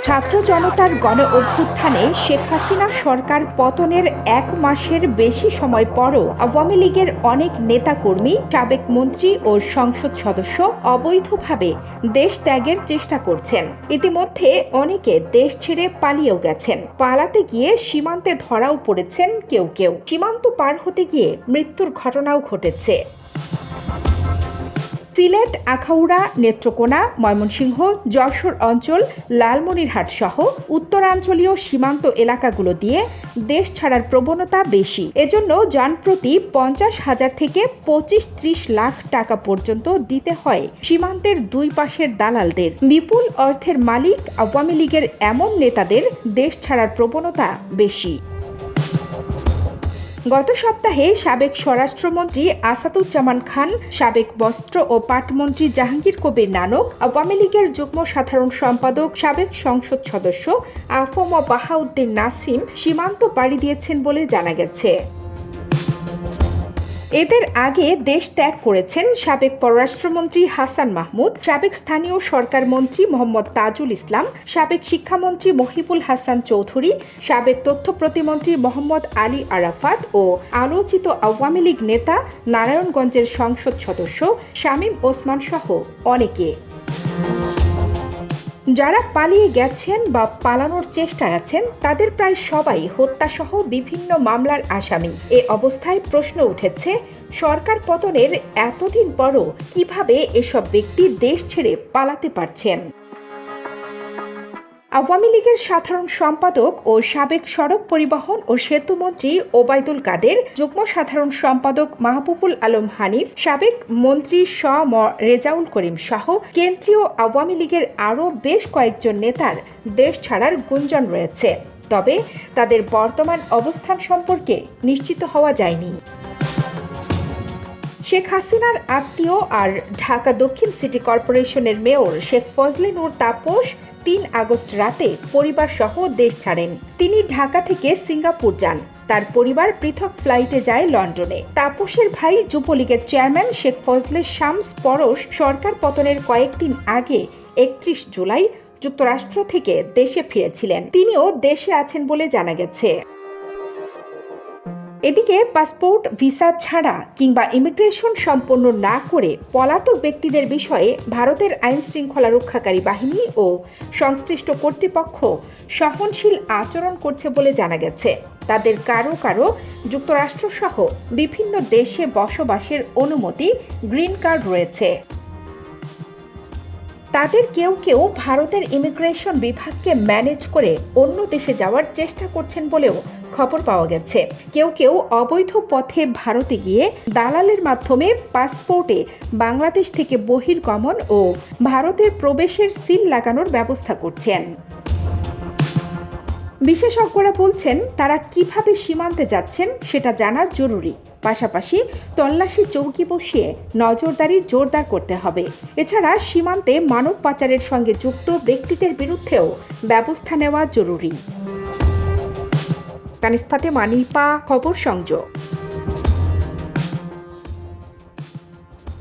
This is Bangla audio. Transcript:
ছাত্র জনতার গণ অভ্যুত্থানে শেখ হাসিনা সরকার পতনের 1 মাসের বেশি সময় পরও আওয়ামী লীগের অনেক নেতাকর্মী, সাবেক মন্ত্রী ও সংসদ সদস্য অবৈধভাবে দেশ ত্যাগের চেষ্টা করছেন। ইতিমধ্যে অনেকে দেশ ছেড়ে পালিয়েও গেছেন। পালাতে গিয়ে সীমান্তে ধরাও পড়েছেন কেউ কেউ। সীমান্ত পার হতে গিয়ে মৃত্যুর ঘটনাও ঘটেছে। সিলেট, আখাউড়া, নেত্রকোনা, ময়মনসিংহ, যশোর অঞ্চল, লালমনিরহাট সহ উত্তরাঞ্চলীয় সীমান্ত এলাকাগুলো দিয়ে দেশ ছাড়ার প্রবণতা বেশি। এজন্য জনপ্রতি 50,000 থেকে 25-30 লাখ টাকা পর্যন্ত দিতে হয় সীমান্তের দুই পাশের দালালদের। বিপুল অর্থের মালিক আওয়ামী লীগের এমন নেতাদের দেশ ছাড়ার প্রবণতা বেশি। গত সপ্তাহে সাবেক স্বরাষ্ট্রমন্ত্রী আসাদুজ্জামান খান, সাবেক বস্ত্র ও পাটমন্ত্রী জাহাঙ্গীর কবির নানক, আওয়ামী লীগের যুগ্ম সাধারণ সম্পাদক, সাবেক সংসদ সদস্য আফম বাহাউদ্দিন নাসিম সীমান্ত পাড়ি দিয়েছেন বলে জানা গেছে। এদের আগে দেশ ত্যাগ করেছেন সাবেক পররাষ্ট্রমন্ত্রী হাসান মাহমুদ, সাবেক স্থানীয় সরকার মন্ত্রী মোহাম্মদ তাজুল ইসলাম, সাবেক শিক্ষামন্ত্রী মহিবুল হাসান চৌধুরী, সাবেক তথ্য প্রতিমন্ত্রী মোহাম্মদ আলী আরাফাত ও আলোচিত আওয়ামী লীগ নেতা নারায়ণগঞ্জের সংসদ সদস্য শামীম ওসমান সহ অনেকে। যারা পালিয়ে গেছেন বা পালানোর চেষ্টায় আছেন তাদের প্রায় সবাই হত্যাসহ বিভিন্ন মামলার আসামি। এ অবস্থায় প্রশ্ন উঠেছে, সরকার পতনের এতদিন পরও কিভাবে এসব ব্যক্তি দেশ ছেড়ে পালাতে পারছেন? আওয়ামী লীগের সাধারণ সম্পাদক ও সাবেক সড়ক পরিবহন ও সেতু মন্ত্রী ওবায়দুল কাদের, যুগ্ম সাধারণ সম্পাদক মাহবুবুল আলম হানিফ, সাবেক মন্ত্রী ম রেজাউল করিম সহ কেন্দ্রীয় আওয়ামী লীগের আরও বেশ কয়েকজন নেতার দেশ ছাড়ার গুঞ্জন রয়েছে। তবে তাদের বর্তমান অবস্থান সম্পর্কে নিশ্চিত হওয়া যায়নি। শেখ হাসিনার আত্মীয় আর ঢাকা দক্ষিণ সিটি কর্পোরেশনের মেয়র শেখ ফজলে নূর তাপস 3 আগস্ট রাতে পরিবার সহ দেশ ছাড়েন। তিনি ঢাকা থেকে সিঙ্গাপুর যান। তার পরিবার পৃথক ফ্লাইটে যায় লন্ডনে। তাপসের ভাই যুবলীগের চেয়ারম্যান শেখ ফজলে শামস পরশ সরকার পতনের কয়েকদিন আগে 31 জুলাই যুক্তরাষ্ট্র থেকে দেশে ফিরেছিলেন। তিনিও দেশে আছেন বলে জানা গেছে। এদিকে পাসপোর্ট, ভিসা ছাড়া কিংবা ইমিগ্রেশন সম্পন্ন না করে পলাতক ব্যক্তিদের বিষয়ে ভারতের আইন শৃঙ্খলা রক্ষাকারী বাহিনী ও সংশ্লিষ্ট কর্তৃপক্ষ সহনশীল আচরণ করছে বলে জানা গেছে। তাদের কারো কারো যুক্তরাষ্ট্রসহ বিভিন্ন দেশে বসবাসের অনুমতি, গ্রিন কার্ড রয়েছে। তাদের কেউ কেউ ভারতের ইমিগ্রেশন বিভাগকে ম্যানেজ করে অন্য দেশে যাওয়ার চেষ্টা করছেন বলেও খবর পাওয়া গেছে। কেউ কেউ অবৈধ পথে ভারতে গিয়ে দালালের মাধ্যমে পাসপোর্টে বাংলাদেশ থেকে বহির্গমন ও ভারতের প্রবেশের সিল লাগানোর ব্যবস্থা করছেন। বিশেষজ্ঞরা বলছেন, তারা কিভাবে সীমান্তে যাচ্ছেন সেটা জানা জরুরি। পাশাপাশি তল্লাশি চৌকি বসিয়ে নজরদারি জোরদার করতে হবে। এছাড়া সীমান্তে মানব পাচারের সঙ্গে যুক্ত ব্যক্তিদের বিরুদ্ধেও ব্যবস্থা নেওয়া জরুরি। কানিস ফাতেমা, নিপা, খবর সংযোগ।